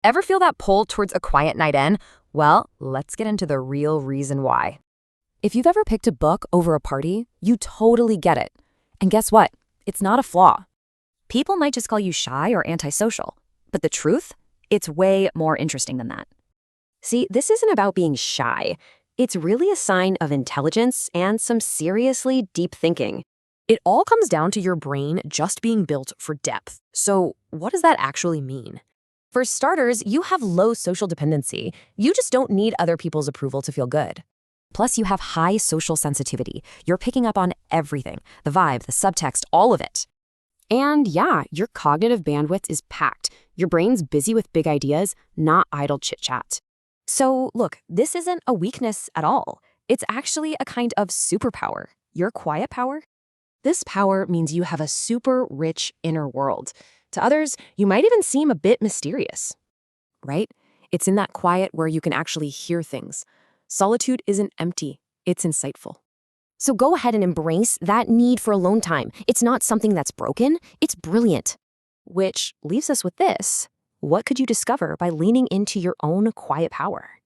Ever feel that pull towards a quiet night in? Well, let's get into the real reason why. If you've ever picked a book over a party, you totally get it. And guess what? It's not a flaw. People might just call you shy or antisocial, but the truth? It's way more interesting than that. See, this isn't about being shy. It's really a sign of intelligence and some seriously deep thinking. It all comes down to your brain just being built for depth. So, what does that actually mean? For starters, you have low social dependency. You just don't need other people's approval to feel good. Plus, you have high social sensitivity. You're picking up on everything, the vibe, the subtext, all of it. And yeah, your cognitive bandwidth is packed. Your brain's busy with big ideas, not idle chit-chat. So, look, this isn't a weakness at all. It's actually a kind of superpower. Your quiet power. This power means you have a super rich inner world. To others, you might even seem a bit mysterious, right? It's in that quiet where you can actually hear things. Solitude isn't empty, it's insightful. So go ahead and embrace that need for alone time. It's not something that's broken, it's brilliant. Which leaves us with this. What could you discover by leaning into your own quiet power?